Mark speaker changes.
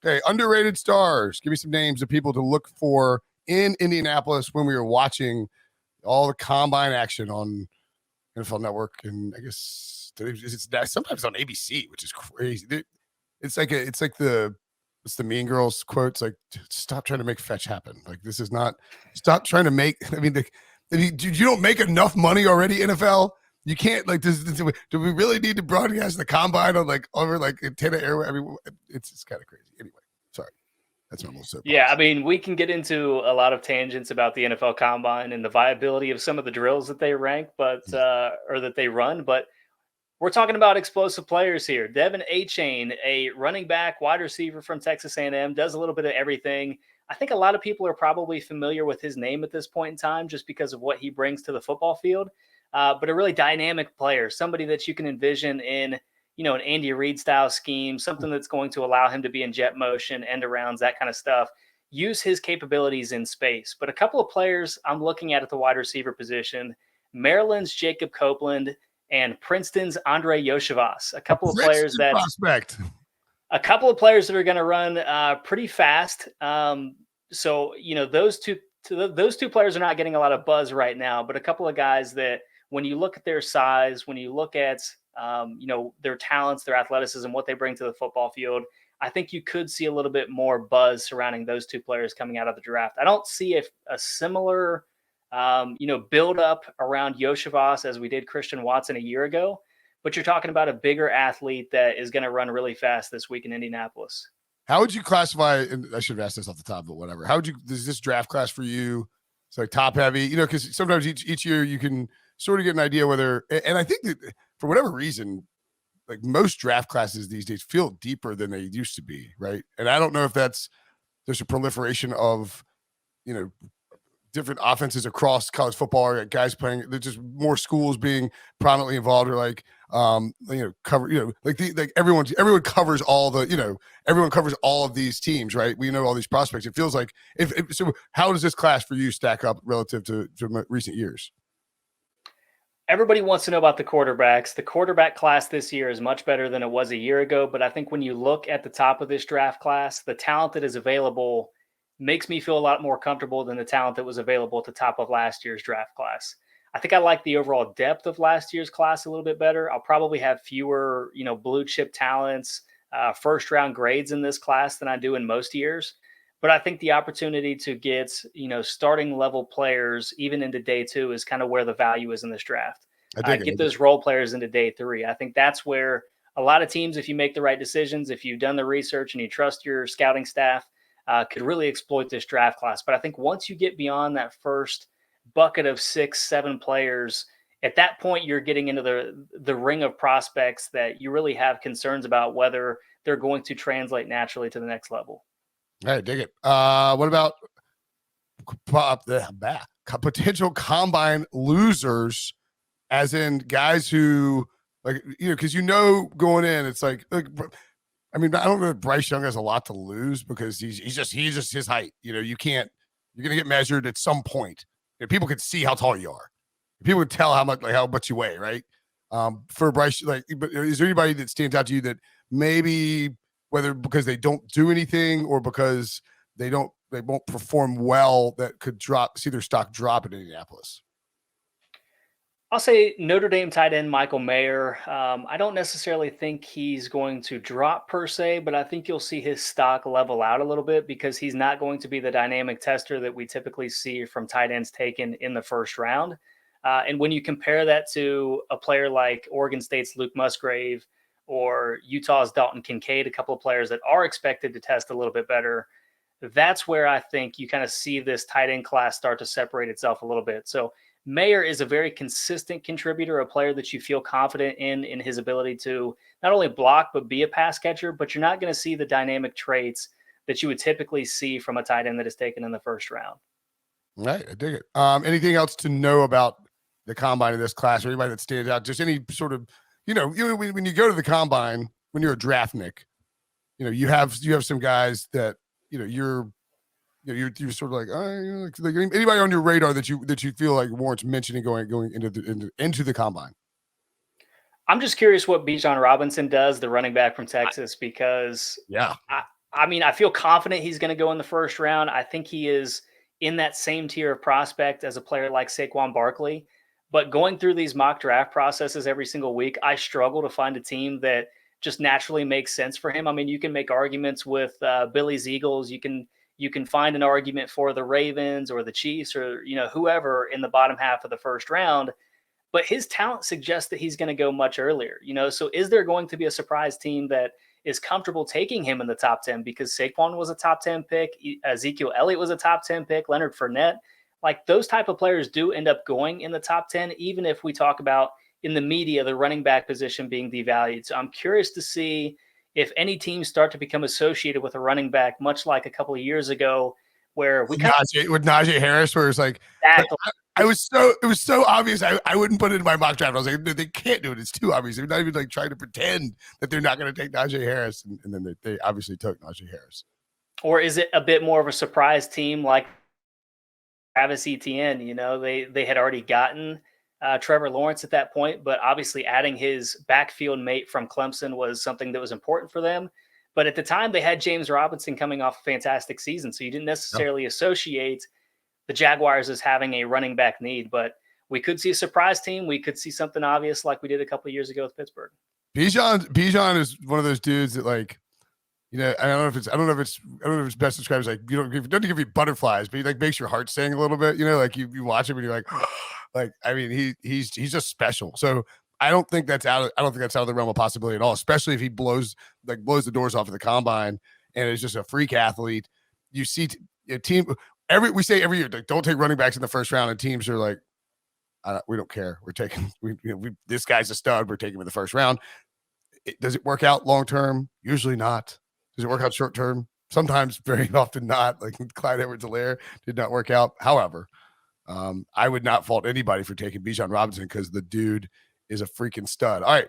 Speaker 1: Okay, underrated stars. Give me some names of people to look for in Indianapolis when we were watching all the combine action on NFL Network, and I guess it's sometimes on ABC, which is crazy. It's like it's the Mean Girls quotes, like stop trying to make fetch happen. Like this is not stop trying to make. I mean, you don't make enough money already, NFL. You can't like. Do we really need to broadcast the combine on like over like antenna air? I mean, it's kind of crazy. Anyway, sorry, that's my little soapbox.
Speaker 2: Yeah, I mean, we can get into a lot of tangents about the NFL Combine and the viability of some of the drills that they rank, but or that they run. But we're talking about explosive players here. Devin Achane, a running back, wide receiver from Texas A&M, does a little bit of everything. I think a lot of people are probably familiar with his name at this point in time just because of what he brings to the football field. But a really dynamic player, somebody that you can envision in, an Andy Reid style scheme, something that's going to allow him to be in jet motion, end arounds, that kind of stuff. Use his capabilities in space. But a couple of players I'm looking at the wide receiver position, Maryland's Jacob Copeland and Princeton's Andre Yoshivas. A couple of players that are going to run pretty fast. So those two players are not getting a lot of buzz right now, but a couple of guys that when you look at their size, when you look at their talents, their athleticism, what they bring to the football field, I think you could see a little bit more buzz surrounding those two players coming out of the draft. I don't see a similar build up around Yoshivas as we did Christian Watson a year ago, but you're talking about a bigger athlete that is going to run really fast this week in Indianapolis.
Speaker 1: How would you classify, and I should have asked this off the top, but whatever. Is this draft class for you? It's like top heavy, because sometimes each year you can sort of get an idea whether, and I think that for whatever reason, like most draft classes these days feel deeper than they used to be, right? And I don't know if there's a proliferation of, different offenses across college football, or guys playing. There's just more schools being prominently involved, or like cover, like everyone covers all the, everyone covers all of these teams, right? We know all these prospects. It feels like so. How does this class for you stack up relative to recent years?
Speaker 2: Everybody wants to know about the quarterbacks. The quarterback class this year is much better than it was a year ago, but I think when you look at the top of this draft class, the talent that is available makes me feel a lot more comfortable than the talent that was available at the top of last year's draft class. I think I like the overall depth of last year's class a little bit better. I'll probably have fewer, blue chip talents, first round grades in this class than I do in most years. But I think the opportunity to get, starting level players even into day 2 is kind of where the value is in this draft. Get those role players into day 3. I think that's where a lot of teams, if you make the right decisions, if you've done the research and you trust your scouting staff, could really exploit this draft class. But I think once you get beyond that first bucket of 6-7 players, at that point, you're getting into the ring of prospects that you really have concerns about whether they're going to translate naturally to the next level.
Speaker 1: I dig it. What about potential combine losers, as in guys who, like, because going in, it's like I mean, I don't know if Bryce Young has a lot to lose because he's just his height. You're going to get measured at some point. People can see how tall you are. People can tell how much you weigh, right? For Bryce, but is there anybody that stands out to you that maybe, whether because they don't do anything or because they won't perform well, that could see their stock drop in Indianapolis?
Speaker 2: I'll say Notre Dame tight end Michael Mayer. I don't necessarily think he's going to drop per se, but I think you'll see his stock level out a little bit because he's not going to be the dynamic tester that we typically see from tight ends taken in the first round. And when you compare that to a player like Oregon State's Luke Musgrave or Utah's Dalton Kincaid, a couple of players that are expected to test a little bit better, that's where I think you kind of see this tight end class start to separate itself a little bit. So Mayer is a very consistent contributor, a player that you feel confident in his ability to not only block, but be a pass catcher, but you're not going to see the dynamic traits that you would typically see from a tight end that is taken in the first round.
Speaker 1: Right. I dig it. Anything else to know about the combine in this class, or anybody that stands out? Just any sort of, when you go to the combine, when you're a draftnik, you have some guys that, you're sort of like, like anybody on your radar that you feel like warrants mentioning going into the combine.
Speaker 2: I'm just curious what Bijan Robinson does, the running back from Texas, because I mean, I feel confident he's going to go in the first round. I think he is in that same tier of prospect as a player like Saquon Barkley. But going through these mock draft processes every single week, I struggle to find a team that just naturally makes sense for him. I mean, you can make arguments with Billy's Eagles. You can find an argument for the Ravens or the Chiefs or whoever in the bottom half of the first round. But his talent suggests that he's going to go much earlier. So is there going to be a surprise team that is comfortable taking him in the top 10? Because Saquon was a top 10 pick, Ezekiel Elliott was a top 10 pick, Leonard Fournette. Like those type of players do end up going in the top 10, even if we talk about in the media the running back position being devalued. So I'm curious to see if any teams start to become associated with a running back, much like a couple of years ago, where we kind
Speaker 1: with Najee Harris, where it's like,
Speaker 2: exactly.
Speaker 1: it was so obvious. I wouldn't put it in my mock draft. I was like, no, they can't do it. It's too obvious. They're not even like trying to pretend that they're not going to take Najee Harris, and then they obviously took Najee Harris.
Speaker 2: Or is it a bit more of a surprise team like Travis Etienne? They had already gotten Trevor Lawrence at that point, but obviously adding his backfield mate from Clemson was something that was important for them. But at the time, they had James Robinson coming off a fantastic season, so you didn't necessarily associate the Jaguars as having a running back need. But we could see a surprise team. We could see something obvious like we did a couple of years ago with Pittsburgh.
Speaker 1: Bijan is one of those dudes that, like, I don't know if it's best described as like, doesn't give you butterflies, but he like makes your heart sing a little bit. Like you watch him and you're like, like, I mean, he's just special. So I don't think that's out of the realm of possibility at all, especially if he blows the doors off of the combine and is just a freak athlete. You see a team we say every year, like, don't take running backs in the first round, and teams are like, we don't care. We're taking this guy's a stud. We're taking him in the first round. Does it work out long term? Usually not. Does it work out short term? Sometimes, very often not. Like Clyde Edwards-Helaire did not work out. However, I would not fault anybody for taking Bijan Robinson because the dude is a freaking stud. All right,